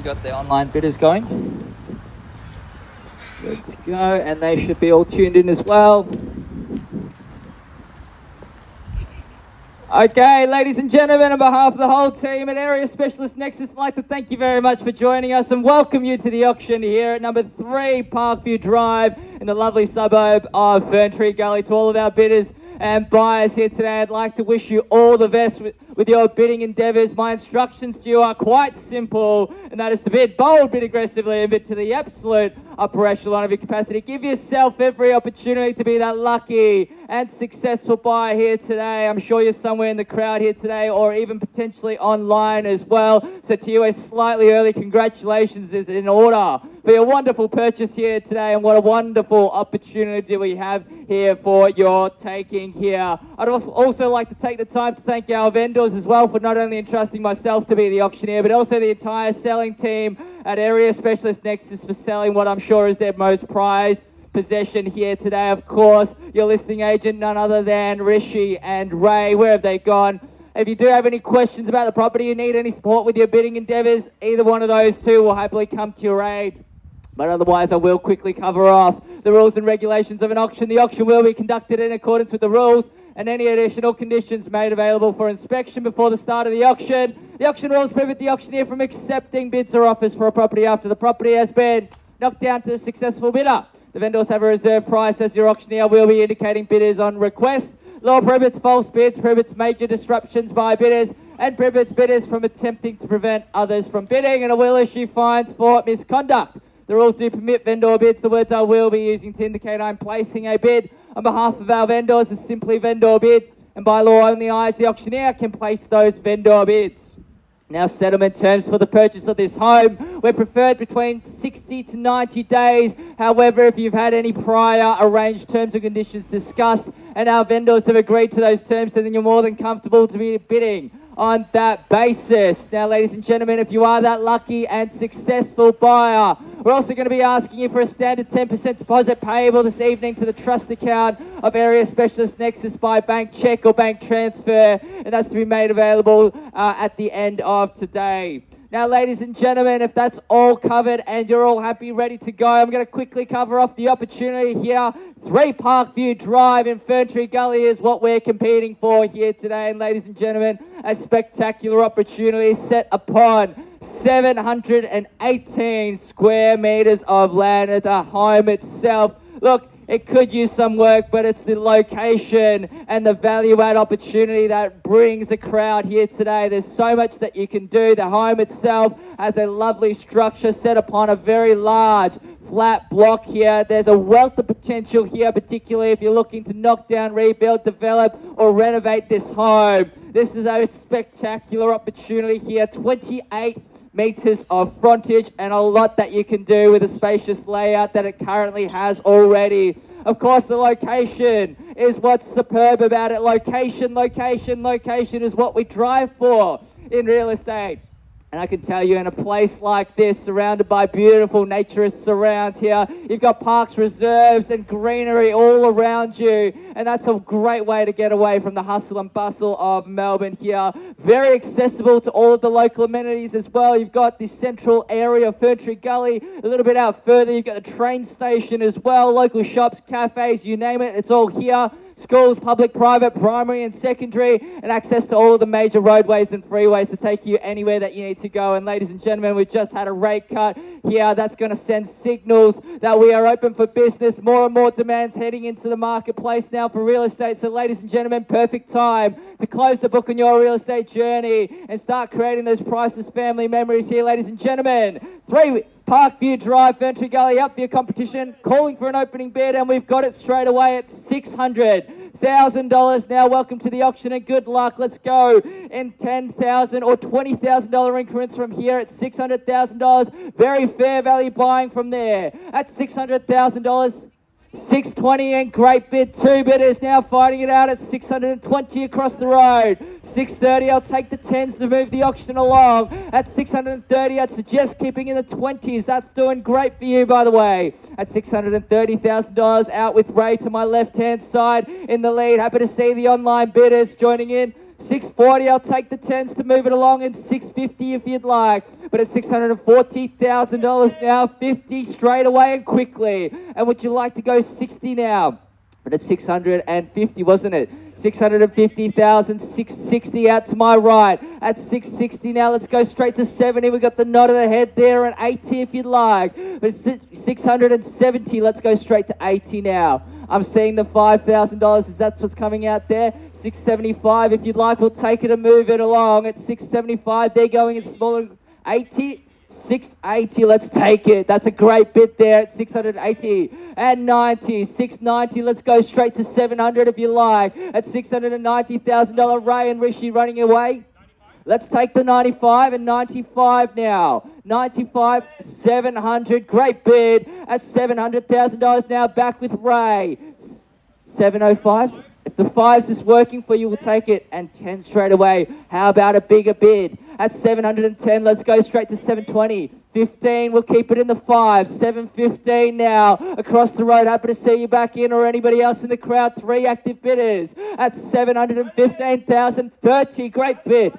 Got the online bidders going. Good to go, and they should be all tuned in as well. Okay, ladies and gentlemen, on behalf of the whole team at Area Specialist Nexus, I'd like to thank you very much for joining us and welcome you to the auction here at number 3 Parkview Drive in the lovely suburb of Ferntree Gully. To all of our bidders and buyers here today, I'd like to wish you all the best with your bidding endeavours. My instructions to you are quite simple, and that is to bid bold, bid aggressively, and bid to the absolute upper echelon of your capacity. Give yourself every opportunity to be that lucky and successful buyer here today. I'm sure you're somewhere in the crowd here today, or even potentially online as well. So to you, a slightly early congratulations is in order for your wonderful purchase here today, and what a wonderful opportunity we have here for your taking here. I'd also like to take the time to thank our vendors as well for not only entrusting myself to be the auctioneer, but also the entire selling team at Area Specialist Nexus for selling what I'm sure is their most prized possession here today. Of course, your listing agent, none other than Rishi and Ray. Where have they gone? If you do have any questions about the property, you need any support with your bidding endeavours, either one of those two will happily come to your aid. But otherwise, I will quickly cover off the rules and regulations of an auction. The auction will be conducted in accordance with the rules, and any additional conditions made available for inspection before the start of the auction. The auction rules prohibit the auctioneer from accepting bids or offers for a property after the property has been knocked down to the successful bidder. The vendors have a reserve price, as your auctioneer will be indicating bidders on request. Law prohibits false bids, prohibits major disruptions by bidders, and prohibits bidders from attempting to prevent others from bidding, and it will issue fines for misconduct. The rules do permit vendor bids. The words I will be using to indicate I'm placing a bid on behalf of our vendors is simply vendor bid, and by law only I, as the auctioneer, can place those vendor bids. Now, settlement terms for the purchase of this home, we're preferred between 60 to 90 days. However, if you've had any prior arranged terms and conditions discussed and our vendors have agreed to those terms, then you're more than comfortable to be bidding on that basis. Now, ladies and gentlemen, if you are that lucky and successful buyer, we're also going to be asking you for a standard 10% deposit payable this evening to the trust account of Area Specialist Nexus by bank cheque or bank transfer, and that's to be made available at the end of today. Now, ladies and gentlemen, if that's all covered and you're all happy, ready to go, I'm going to quickly cover off the opportunity here. 3 Parkview Drive in Ferntree Gully is what we're competing for here today. And ladies and gentlemen, a spectacular opportunity set upon 718 square metres of land at the home itself. Look, it could use some work, but it's the location and the value-add opportunity that brings a crowd here today. There's so much that you can do. The home itself has a lovely structure set upon a very large flat block here. There's a wealth of potential here, particularly if you're looking to knock down, rebuild, develop, or renovate this home. This is a spectacular opportunity here. 28 metres of frontage and a lot that you can do with a spacious layout that it currently has already. Of course, the location is what's superb about it. Location, location, location is what we drive for in real estate. And I can tell you, in a place like this, surrounded by beautiful naturist surrounds here, you've got parks, reserves, and greenery all around you. And that's a great way to get away from the hustle and bustle of Melbourne here. Very accessible to all of the local amenities as well. You've got the central area of Ferntree Gully. A little bit out further, you've got the train station as well. Local shops, cafes, you name it, it's all here. Schools, public, private, primary and secondary, and access to all of the major roadways and freeways to take you anywhere that you need to go. And ladies and gentlemen, we've just had a rate cut here. That's going to send signals that we are open for business. More and more demands heading into the marketplace now for real estate. So ladies and gentlemen, perfect time to close the book on your real estate journey and start creating those priceless family memories here, ladies and gentlemen. 3 Parkview Drive, Ferntree Gully, up for your competition, calling for an opening bid, and we've got it straight away at $600,000. Now, welcome to the auction and good luck. Let's go in $10,000 or $20,000 increments from here at $600,000. Very fair value buying from there at $600,000. 620 and great bid. 2 bidders now fighting it out at 620 across the road. 630, I'll take the 10s to move the auction along. At 630, I'd suggest keeping in the 20s. That's doing great for you, by the way. At $630,000, out with Ray to my left-hand side in the lead. Happy to see the online bidders joining in. 640, I'll take the 10s to move it along, and 650 if you'd like. but it's $640,000 now. 50 straight away and quickly. And would you like to go 60 now? But it's 650, wasn't it? 650,000, 660 out to my right. At 660 now, let's go straight to 70. We've got the nod of the head there, and 80 if you'd like. But 670, let's go straight to 80 now. I'm seeing the $5,000, is that's what's coming out there. 675 if you'd like, we'll take it and move it along. At 675, they're going in smaller. 80, 680, let's take it. That's a great bit there at 680 and 90, 690. Let's go straight to 700 if you like. At $690,000, Ray and Rishi running away. Let's take the 95 and 95 now. 95, 700, great bid at $700,000 now. Back with Ray. 705. If the 5s is working for you, we'll take it. And 10 straight away. How about a bigger bid? At 710, let's go straight to 720. 15, we'll keep it in the 5. 715 now. Across the road, happy to see you back in or anybody else in the crowd. 3 active bidders. At 715,000, 30, great bid.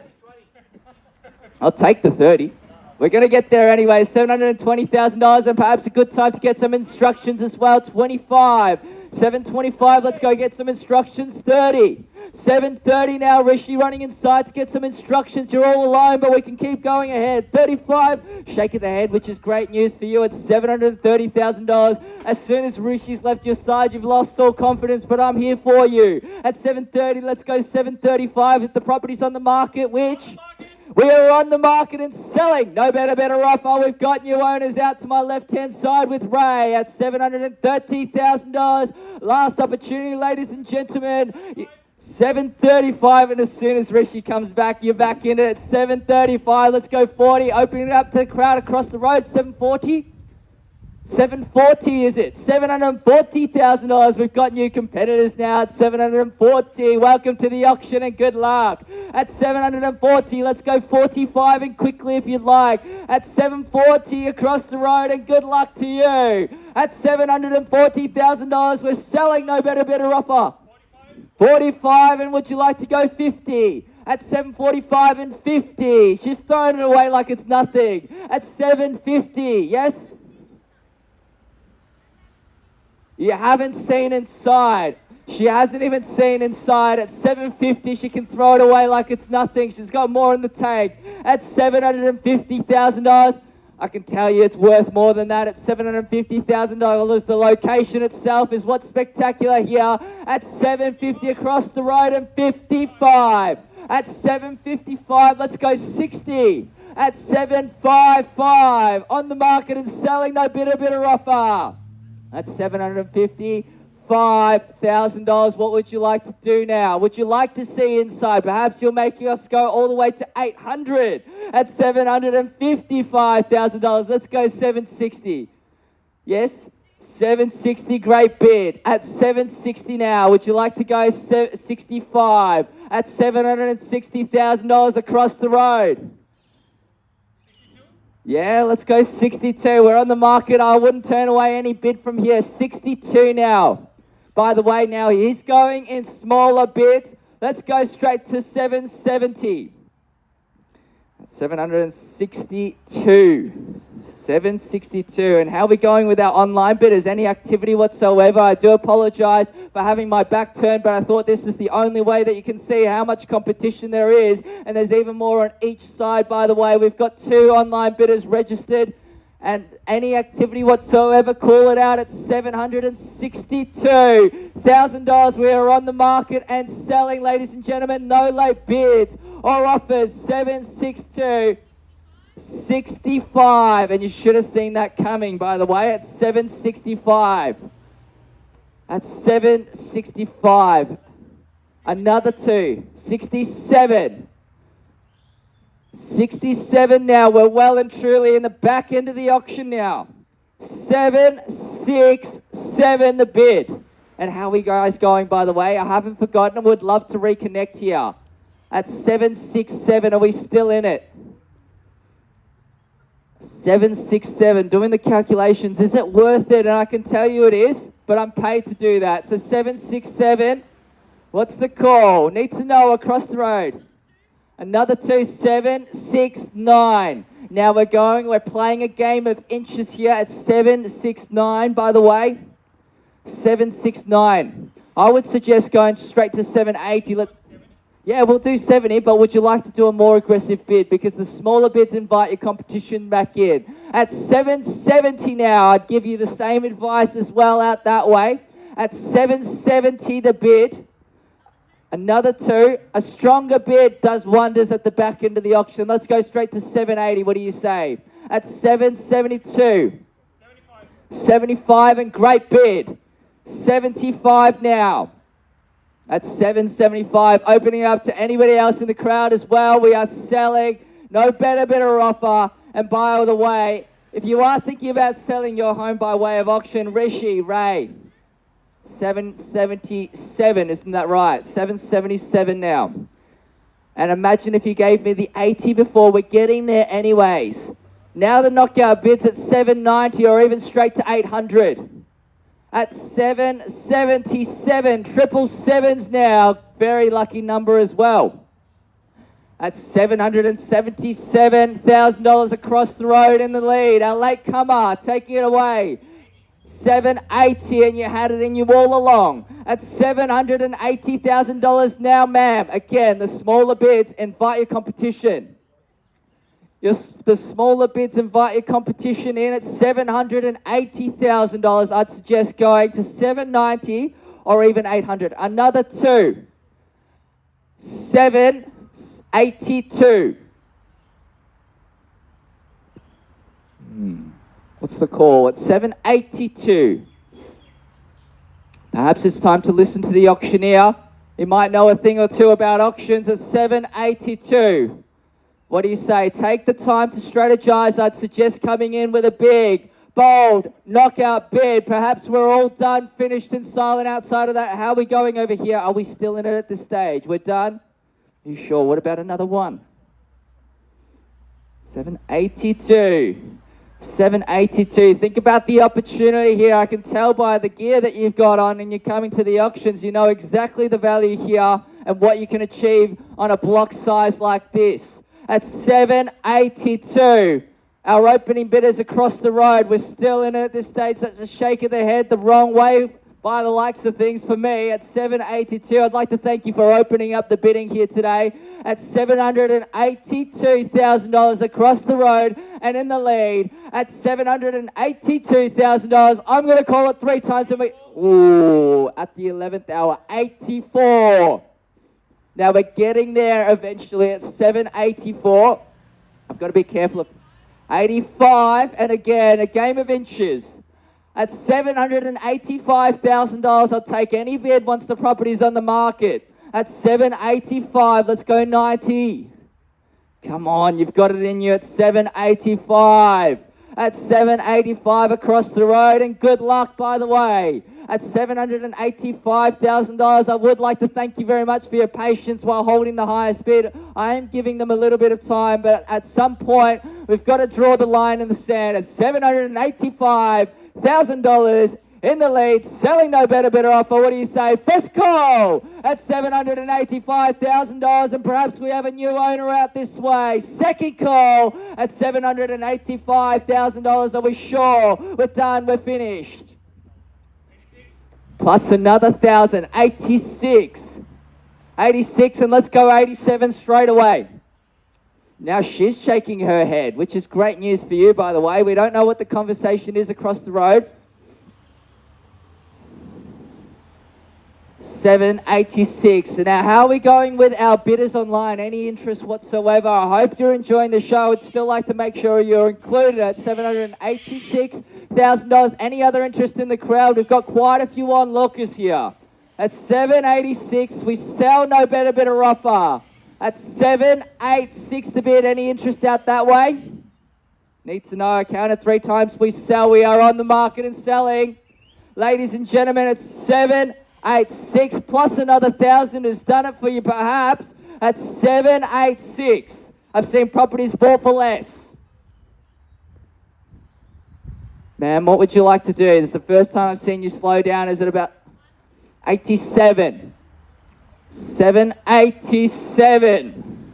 I'll take the 30. We're going to get there anyway. $720,000 and perhaps a good time to get some instructions as well. 25. 725, let's go get some instructions. 30. 730 now, Rishi running inside to get some instructions. You're all alone, but we can keep going ahead. 35, shaking the head, which is great news for you. It's $730,000. As soon as Rishi's left your side, you've lost all confidence, but I'm here for you. At 730, let's go 735 if the property's on the market, which... we are on the market and selling. No better offer. We've got new owners out to my left-hand side with Ray at $730,000. Last opportunity, ladies and gentlemen. 735, and as soon as Rishi comes back, you're back in it at 735. Let's go 40. Opening it up to the crowd across the road. 740. 740 is it? $740,000. We've got new competitors now at 740. Welcome to the auction and good luck. At 740, let's go 45 and quickly if you'd like. At 740 across the road and good luck to you. At $740,000, we're selling. No better offer. 45, and would you like to go 50? At 745 and 50. She's throwing it away like it's nothing. At 750, yes? You haven't seen inside. She hasn't even seen inside. At 750, she can throw it away like it's nothing. She's got more in the tank. At $750,000, I can tell you it's worth more than that. At $750,000, the location itself is what's spectacular here. At $750 across the road and 55. At $755, let's go 60. At $755, on the market and selling. No better offer. At $755,000, what would you like to do now? Would you like to see inside? Perhaps you're making us go all the way to 800. At $755,000, let's go 760. Yes? 760, great bid. At 760 now, would you like to go 65? At $760,000 across the road. Yeah, let's go 62. We're on the market. I wouldn't turn away any bid from here. 62 now. By the way, now he's going in smaller bids. Let's go straight to 770. 762. 762. And how are we going with our online bidders? Any activity whatsoever? I do apologize for having my back turned, but I thought this is the only way that you can see how much competition there is. And there's even more on each side, by the way. We've got 2 online bidders registered. And any activity whatsoever, call it out at $762,000. We are on the market and selling, ladies and gentlemen. No late bids or offers. 762. 65, and you should have seen that coming, by the way, at 765. At 765. Another 2. 67. 67 now. We're well and truly in the back end of the auction now. 767 the bid. And how are we guys going, by the way? I haven't forgotten. I would love to reconnect here. At 767, are we still in it? 767, doing the calculations, is it worth it? And I can tell you it is, but I'm paid to do that. So 767, what's the call? Need to know across the road. Another 2, 769. Now we're playing a game of inches here at 769, by the way. 769. I would suggest going straight to 780. Yeah, we'll do 70, but would you like to do a more aggressive bid? Because the smaller bids invite your competition back in. At 770 now, I'd give you the same advice as well out that way. At 770 the bid. Another two. A stronger bid does wonders at the back end of the auction. Let's go straight to 780. What do you say? At 772. 75 and great bid. 75 now. At 775, opening up to anybody else in the crowd as well. We are selling. No better bidder offer. And by the way, if you are thinking about selling your home by way of auction, Rishi, Ray, 777, isn't that right? 777 now. And imagine if you gave me the 80 before. We're getting there anyways. Now the knockout bids at 790 or even straight to 800. At 777, triple sevens now. Very lucky number as well. At $777,000 across the road in the lead. Our latecomer taking it away. 780, and you had it in you all along. At $780,000 now, ma'am. Again, the smaller bids invite your competition. The smaller bids invite your competition in at $780,000. I'd suggest going to 790 or even 800. Another two. 782. What's the call? At 782. Perhaps it's time to listen to the auctioneer. He might know a thing or two about auctions at 782. What do you say? Take the time to strategize. I'd suggest coming in with a big, bold, knockout bid. Perhaps we're all done, finished and silent outside of that. How are we going over here? Are we still in it at this stage? We're done? You sure? What about another one? 782. 782. Think about the opportunity here. I can tell by the gear that you've got on and you're coming to the auctions, you know exactly the value here and what you can achieve on a block size like this. At 782, our opening bidders across the road. We're still in it at this stage. That's a shake of the head the wrong way by the likes of things for me. At 782, I'd like to thank you for opening up the bidding here today. At $782,000 across the road and in the lead. At $782,000, I'm going to call it three times. Ooh, at the 11th hour, 84. Now we're getting there eventually at 784. I've got to be careful of 85. And again, a game of inches. At $785,000, I'll take any bid once the property's on the market. At 785, let's go 90. Come on, you've got it in you at 785. At 785 across the road, and good luck, by the way. At $785,000, I would like to thank you very much for your patience while holding the highest bid. I am giving them a little bit of time, but at some point, we've got to draw the line in the sand. At $785,000 in the lead, selling no better bidder offer. What do you say? First call at $785,000, and perhaps we have a new owner out this way. Second call at $785,000. Are we sure? We're done. We're finished. Plus another 1,000. 86. 86, and let's go 87 straight away. Now she's shaking her head, which is great news for you, by the way. We don't know what the conversation is across the road. 786. Now, how are we going with our bidders online? Any interest whatsoever? I hope you're enjoying the show. I'd still like to make sure you're included at $786,000. Any other interest in the crowd? We've got quite a few onlookers here. At 786, we sell no better bidder offer. At 786 to bid. Any interest out that way? Need to know. Count it three times. We sell. We are on the market and selling. Ladies and gentlemen, it's 786 plus another 1,000 has done it for you, perhaps. At 786. I've seen properties bought for less. Ma'am, what would you like to do? This is the first time I've seen you slow down. Is it about 87? 787.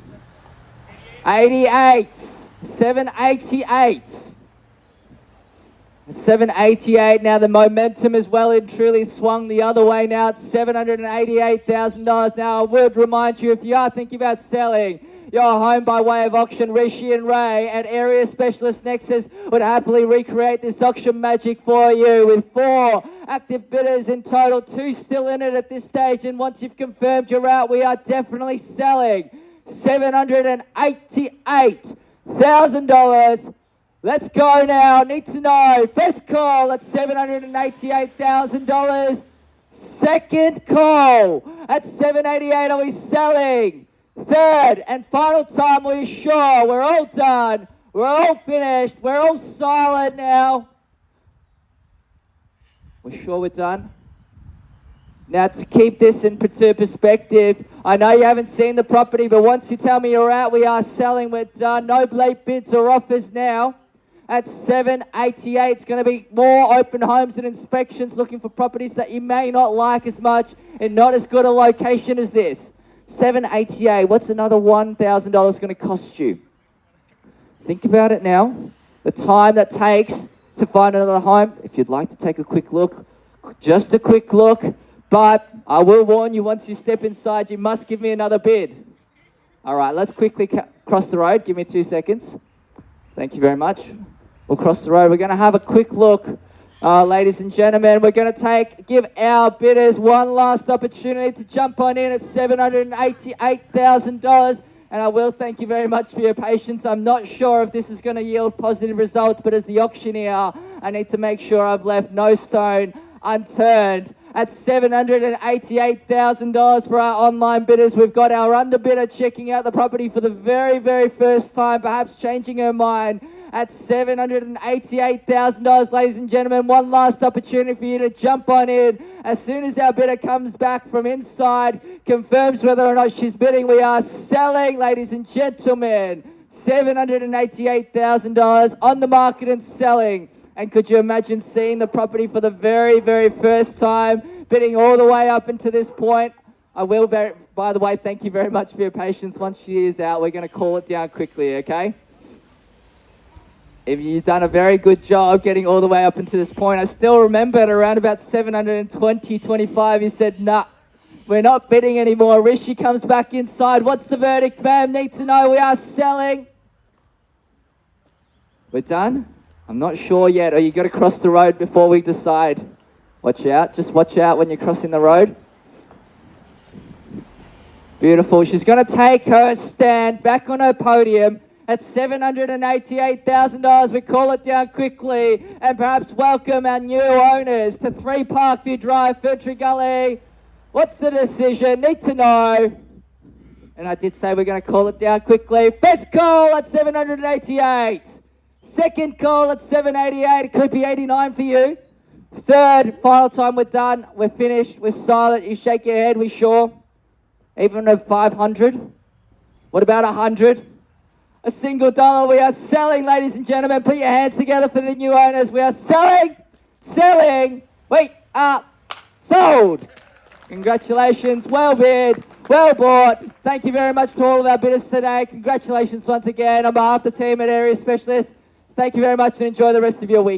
88. 788. 788. Now the momentum has well and truly swung the other way now. It's $788,000. Now I would remind you, if you are thinking about selling your home by way of auction, Rishi and Ray at Area Specialist Nexus would happily recreate this auction magic for you with 4 active bidders in total, 2 still in it at this stage, and once you've confirmed you're out, we are definitely selling $788,000. Let's go now. Need to know. First call at $788,000. Second call at $788,000. Are we selling? Third and final time. We're sure. We're all done. We're all finished. We're all silent now. We're sure we're done. Now, to keep this into perspective, I know you haven't seen the property, but once you tell me you're out, we are selling. We're done. No late bids or offers now. At $788,000, it's going to be more open homes and inspections looking for properties that you may not like as much and not as good a location as this. $788,000, what's another $1,000 going to cost you? Think about it now. The time that takes to find another home. If you'd like to take a quick look, just a quick look. But I will warn you, once you step inside, you must give me another bid. All right, let's quickly cross the road. Give me 2 seconds. Thank you very much. We'll cross the road. We're going to have a quick look, ladies and gentlemen. We're going to give our bidders one last opportunity to jump on in at $788,000. And I will thank you very much for your patience. I'm not sure if this is going to yield positive results, but as the auctioneer, I need to make sure I've left no stone unturned. At $788,000 for our online bidders, we've got our underbidder checking out the property for the very, very first time, perhaps changing her mind. At $788,000, ladies and gentlemen, one last opportunity for you to jump on in. As soon as our bidder comes back from inside, confirms whether or not she's bidding, we are selling, ladies and gentlemen. $788,000 on the market and selling. And could you imagine seeing the property for the very, very first time, bidding all the way up until this point? I will, by the way, thank you very much for your patience. Once she is out, we're going to call it down quickly, okay? If you've done a very good job getting all the way up until this point. I still remember at around about 720, 25, you said, nah, we're not bidding anymore. Rishi comes back inside. What's the verdict, fam? Need to know. We are selling. We're done? I'm not sure yet. Or you got to cross the road before we decide? Watch out. Just watch out when you're crossing the road. Beautiful. She's going to take her stand back on her podium at $788,000. We call it down quickly and perhaps welcome our new owners to 3 Parkview Drive, Ferntree Gully. What's the decision? Need to know. And I did say we're going to call it down quickly. First call at $788. Second call at $788. It could be $89 for you. Third, final time we're done. We're finished. We're silent. You shake your head. We sure? Even at $500? What about $100? A single dollar. We are selling, ladies and gentlemen. Put your hands together for the new owners. We are selling. We are sold. Congratulations. Well bid. Well bought. Thank you very much to all of our bidders today. Congratulations once again on behalf of the team at Area Specialist. Thank you very much and enjoy the rest of your week.